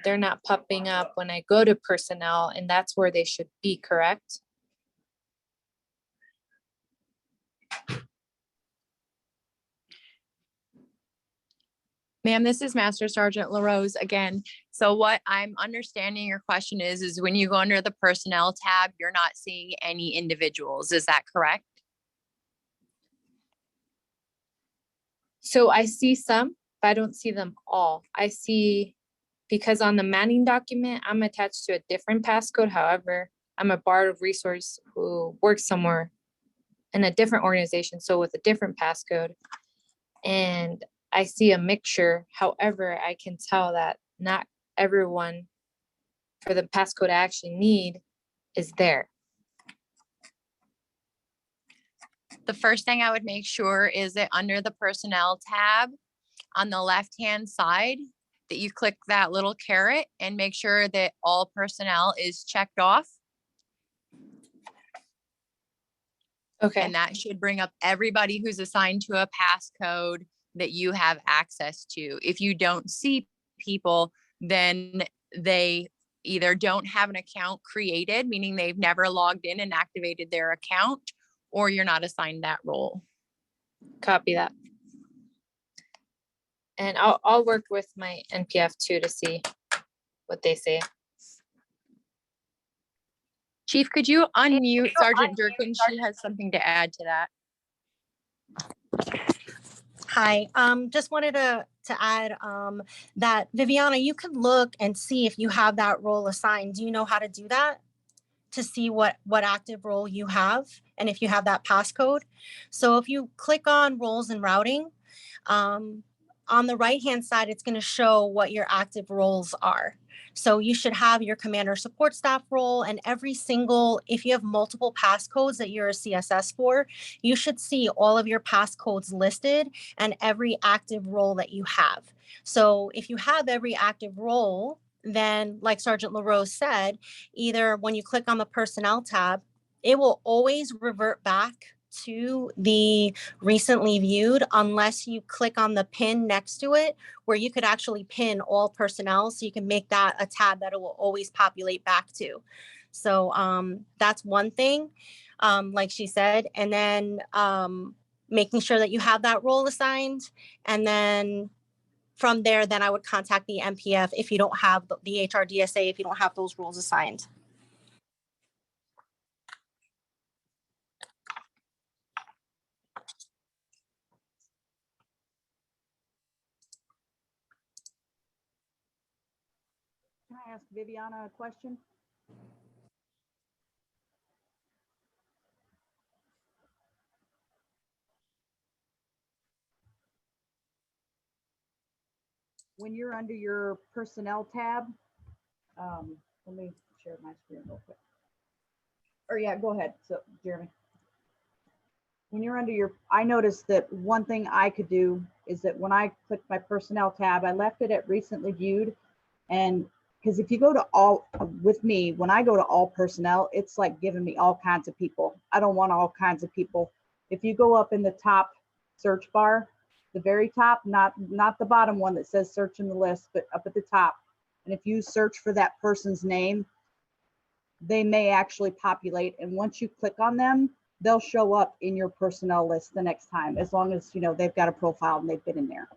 [SPEAKER 11] they're not popping up when I go to personnel, and that's where they should be, correct?
[SPEAKER 3] Ma'am, this is Master Sergeant LaRose again. So what I'm understanding your question is when you go under the personnel tab, you're not seeing any individuals. Is that correct?
[SPEAKER 11] So I see some, but I don't see them all. I see, because on the Manning document, I'm attached to a different passcode. However, I'm a BARD of resource who works somewhere in a different organization, so with a different passcode. And I see a mixture. However, I can tell that not everyone for the passcode I actually need is there.
[SPEAKER 3] The first thing I would make sure is that under the personnel tab on the left-hand side, that you click that little caret and make sure that all personnel is checked off.
[SPEAKER 11] Okay.
[SPEAKER 3] And that should bring up everybody who's assigned to a passcode that you have access to. If you don't see people, then they either don't have an account created, meaning they've never logged in and activated their account, or you're not assigned that role.
[SPEAKER 11] Copy that. And I'll work with my NPF too to see what they say.
[SPEAKER 3] Chief, could you unmute Sergeant Durkin? She has something to add to that.
[SPEAKER 9] Hi, just wanted to add that Viviana, you can look and see if you have that role assigned. Do you know how to do that? To see what active role you have and if you have that passcode. So if you click on roles and routing, on the right-hand side, it's going to show what your active roles are. So you should have your commander support staff role, and every single, if you have multiple passcodes that you're a CSS for, you should see all of your passcodes listed and every active role that you have. So if you have every active role, then like Sergeant LaRose said, either when you click on the personnel tab, it will always revert back to the recently viewed unless you click on the pin next to it, where you could actually pin all personnel. So you can make that a tab that it will always populate back to. So that's one thing, like she said. And then making sure that you have that role assigned. And then from there, then I would contact the MPF if you don't have the HRDSA, if you don't have those roles assigned.
[SPEAKER 1] Can I ask Viviana a question? When you're under your personnel tab, let me share my screen real quick. Or yeah, go ahead. So Jeremy. When you're under your, I noticed that one thing I could do is that when I click my personnel tab, I left it at recently viewed. And because if you go to all, with me, when I go to all personnel, it's like giving me all kinds of people. I don't want all kinds of people. If you go up in the top search bar, the very top, not the bottom one that says search in the list, but up at the top, And if you search for that person's name, they may actually populate. And once you click on them, they'll show up in your personnel list the next time, as long as, you know, they've got a profile and they've been in there.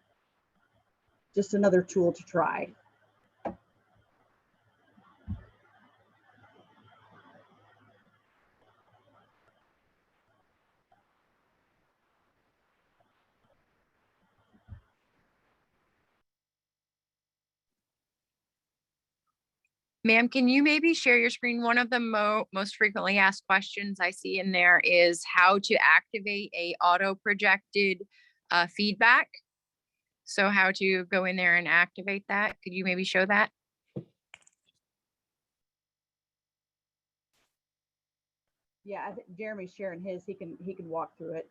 [SPEAKER 1] Just another tool to try.
[SPEAKER 3] Ma'am, can you maybe share your screen? One of the most frequently asked questions I see in there is how to activate a auto projected feedback. So how to go in there and activate that? Could you maybe show that?
[SPEAKER 1] Yeah, I think Jeremy's sharing his. He can walk through it.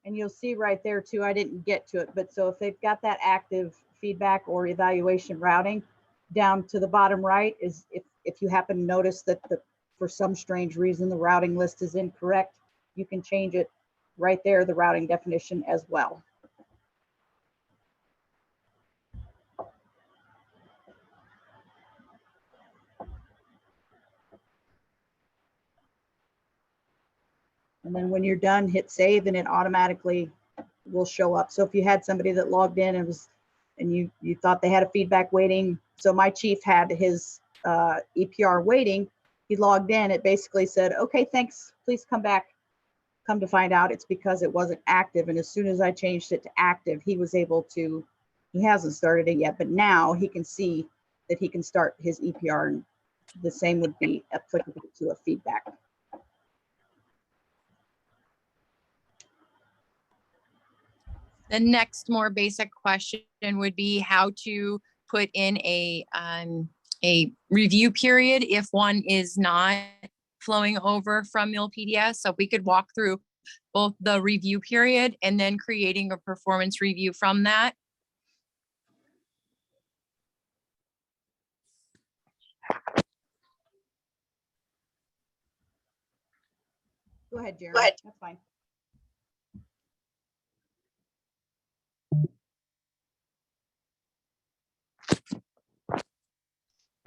[SPEAKER 1] And you'll see right there too, I didn't get to it, but so if they've got that active feedback or evaluation routing, down to the bottom right is if you happen to notice that for some strange reason the routing list is incorrect, you can change it right there, the routing definition as well. And then when you're done, hit save and it automatically will show up. So if you had somebody that logged in and you thought they had a feedback waiting, so my chief had his EPR waiting, he logged in, it basically said, okay, thanks, please come back. Come to find out it's because it wasn't active. And as soon as I changed it to active, he was able to, he hasn't started it yet, but now he can see that he can start his EPR, and the same would be applicable to a feedback.
[SPEAKER 3] The next more basic question would be how to put in a review period if one is not flowing over from MilPDS. So we could walk through both the review period and then creating a performance review from that.
[SPEAKER 1] Go ahead, Jeremy. Go ahead. That's fine.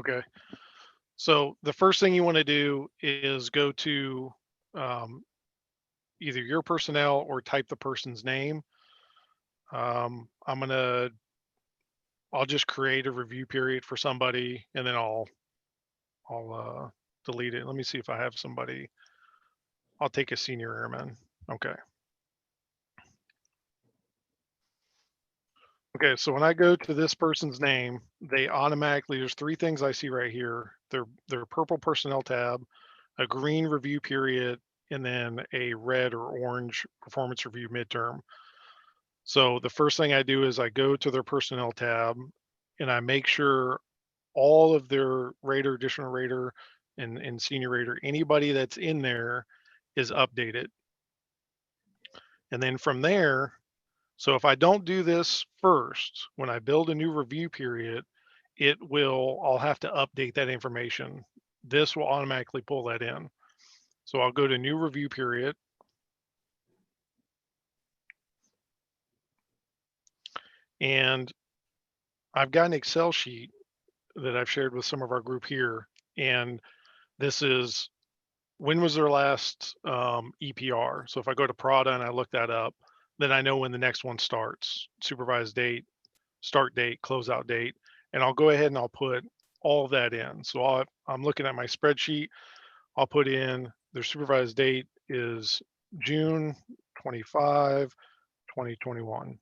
[SPEAKER 10] Okay. So the first thing you want to do is go to either your personnel or type the person's name. I'll just create a review period for somebody and then I'll delete it. Let me see if I have somebody. I'll take a senior airman. Okay. Okay, so when I go to this person's name, they automatically, there's three things I see right here. Their purple personnel tab, a green review period, and then a red or orange performance review midterm. So the first thing I do is I go to their personnel tab and I make sure all of their rater, additional rater, and senior rater, anybody that's in there is updated. And then from there, so if I don't do this first, when I build a new review period, I'll have to update that information. This will automatically pull that in. So I'll go to new review period. And I've got an Excel sheet that I've shared with some of our group here. And this is, when was their last EPR? So if I go to Prada and I look that up, then I know when the next one starts, supervised date, start date, closeout date, and I'll go ahead and I'll put all of that in. So I'm looking at my spreadsheet. I'll put in their supervised date is June 25, 2021.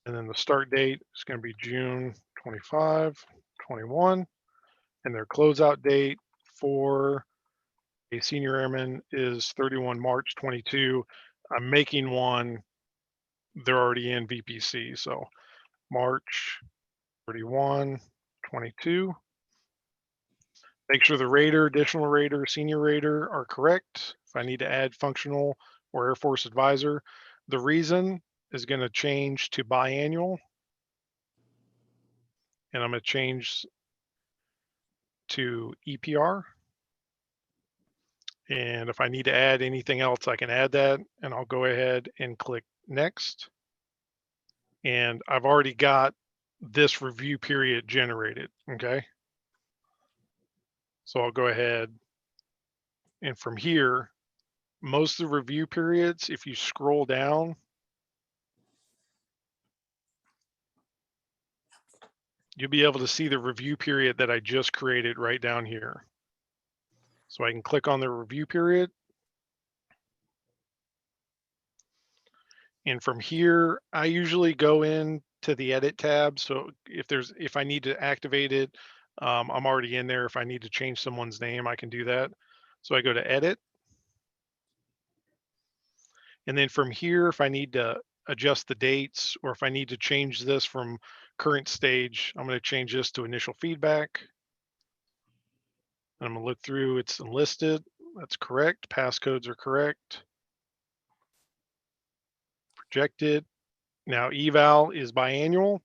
[SPEAKER 10] And then the start date is going to be June 25, 21. And their closeout date for a senior airman is 31 March 22. I'm making one, they're already in VPC. So March 31, 22. Make sure the rater, additional rater, senior rater are correct. If I need to add functional or Air Force advisor, the reason is going to change to biannual. And I'm going to change to EPR. And if I need to add anything else, I can add that, and I'll go ahead and click next. And I've already got this review period generated, okay? So I'll go ahead, and from here, most of the review periods, if you scroll down, you'll be able to see the review period that I just created right down here. So I can click on the review period. And from here, I usually go in to the edit tab. So if I need to activate it, I'm already in there. If I need to change someone's name, I can do that. So I go to edit. And then from here, if I need to adjust the dates, or if I need to change this from current stage, I'm going to change this to initial feedback. And I'm going to look through, it's enlisted. That's correct. Passcodes are correct. Projected. Now eval is biannual.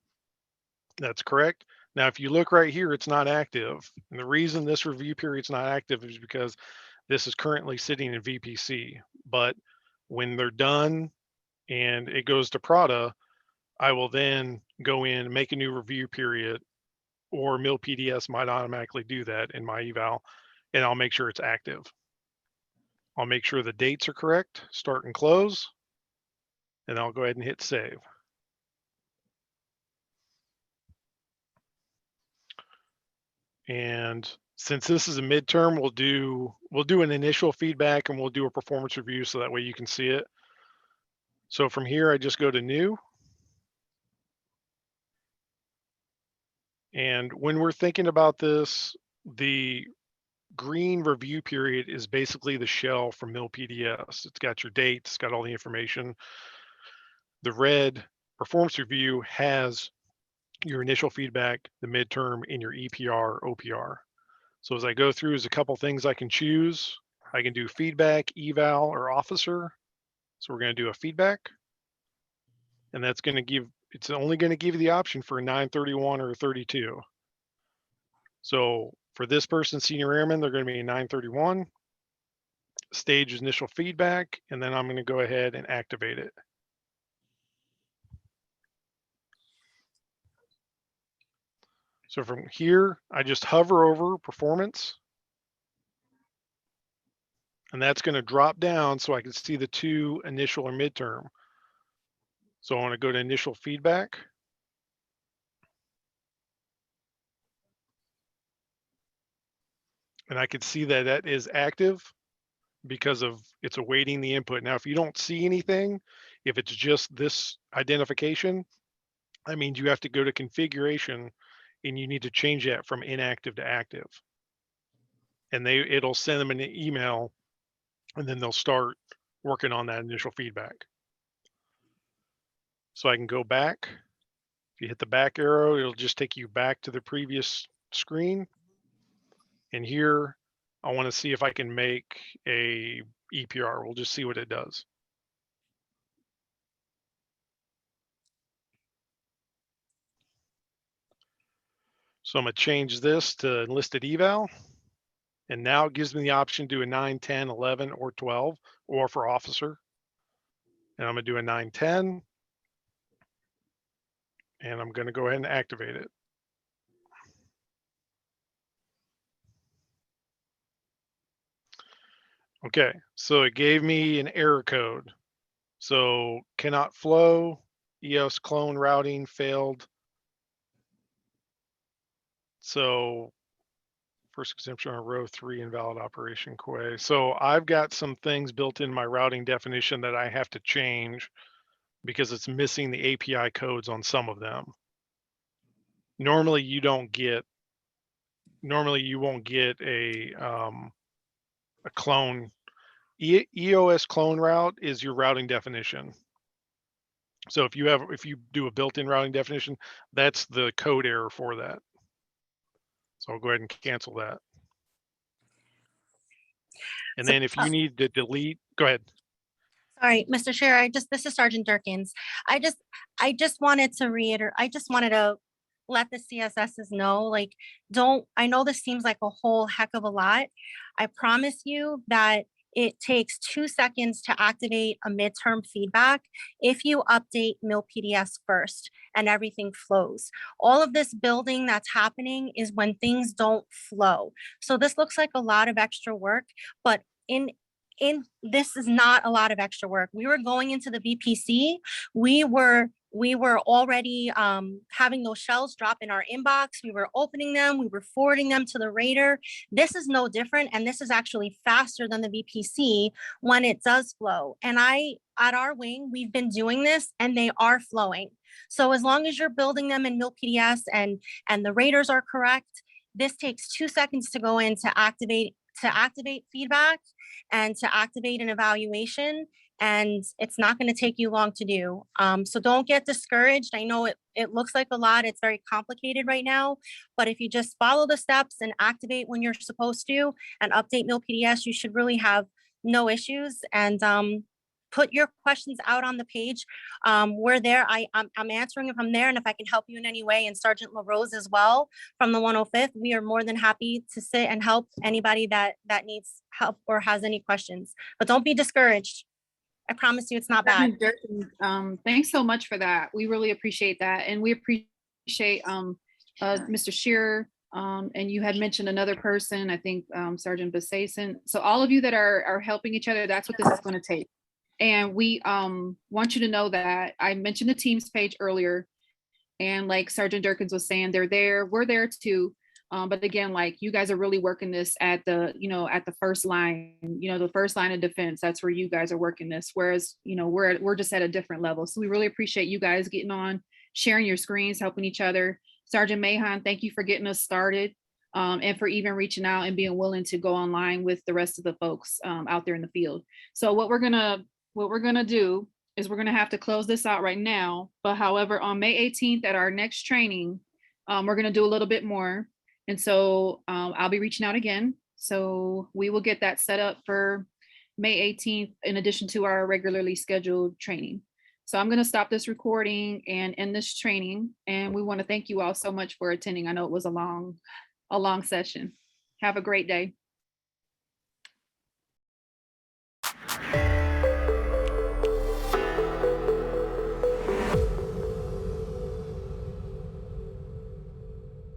[SPEAKER 10] That's correct. Now, if you look right here, it's not active. And the reason this review period is not active is because this is currently sitting in VPC. But when they're done and it goes to Prada, I will then go in and make a new review period, or MilPDS might automatically do that in myEval, and I'll make sure it's active. I'll make sure the dates are correct, start and close, and I'll go ahead and hit save. And since this is a midterm, we'll do an initial feedback and we'll do a performance review so that way you can see it. So from here, I just go to new. And when we're thinking about this, the green review period is basically the shell from MilPDS. It's got your date, it's got all the information. The red performance review has your initial feedback, the midterm, and your EPR, OPR. So as I go through, there's a couple things I can choose. I can do feedback, eval, or officer. So we're going to do a feedback. And that's going to give, it's only going to give you the option for a 931 or a 32. So for this person, senior airman, they're going to be a 931. Stage is initial feedback, and then I'm going to go ahead and activate it. So from here, I just hover over performance. And that's going to drop down so I can see the two initial or midterm. So I want to go to initial feedback. And I can see that that is active because of it's awaiting the input. Now, if you don't see anything, if it's just this identification, that means you have to go to configuration and you need to change that from inactive to active. And it'll send them an email, and then they'll start working on that initial feedback. So I can go back. If you hit the back arrow, it'll just take you back to the previous screen. And here, I want to see if I can make a EPR. We'll just see what it does. So I'm going to change this to enlisted eval. And now it gives me the option to do a 9, 10, 11, or 12, or for officer. And I'm going to do a 9, 10. And I'm going to go ahead and activate it. Okay, so it gave me an error code. So cannot flow, EOS clone routing failed. So first exemption on row 3, invalid operation query. So I've got some things built in my routing definition that I have to change because it's missing the API codes on some of them. Normally you won't get a clone. EOS clone route is your routing definition. So if you do a built-in routing definition, that's the code error for that. So I'll go ahead and cancel that. And
[SPEAKER 9] So-
[SPEAKER 10] then if you need to delete, go ahead.
[SPEAKER 9] Sorry, Mr. Chair, this is Sergeant Durkins. I just wanted to reiterate, I just wanted to let the CSSs know, like, I know this seems like a whole heck of a lot. I promise you that it takes 2 seconds to activate a midterm feedback if you update MilPDS first and everything flows. All of this building that's happening is when things don't flow. So this looks like a lot of extra work, but in this is not a lot of extra work. We were going into the VPC. We were already having those shells drop in our inbox. We were opening them. We were forwarding them to the rater. This is no different. And this is actually faster than the VPC when it does flow. And at our wing, we've been doing this and they are flowing. So as long as you're building them in MilPDS and the raters are correct, this takes 2 seconds to go in to activate feedback and to activate an evaluation, and it's not going to take you long to do. So don't get discouraged. I know it looks like a lot. It's very complicated right now, but if you just follow the steps and activate when you're supposed to and update MilPDS, you should really have no issues. And put your questions out on the page. We're there. I'm answering if I'm there, and if I can help you in any way, and Sergeant LaRose as well from the 105th, we are more than happy to sit and help anybody that needs help or has any questions. But don't be discouraged. I promise you it's not bad.
[SPEAKER 2] Sergeant Durkin, thanks so much for that. We really appreciate that. And we appreciate Mr. Shearer. And you had mentioned another person, I think Sergeant Besason. So all of you that are helping each other, that's what this is going to take. And we want you to know that I mentioned the Teams page earlier, and like Sergeant Durkins was saying, they're there, we're there too. But again, like, you guys are really working this at the, at the first line, the first line of defense. That's where you guys are working this. Whereas, we're just at a different level. So we really appreciate you guys getting on, sharing your screens, helping each other. Sergeant Mahan, thank you for getting us started. And for even reaching out and being willing to go online with the rest of the folks out there in the field. So what we're gonna do is we're gonna have to close this out right now. But however, on May 18th at our next training, we're gonna do a little bit more. And so I'll be reaching out again. So we will get that set up for May 18th in addition to our regularly scheduled training. So I'm gonna stop this recording and end this training. And we wanna thank you all so much for attending. I know it was a long session. Have a great day.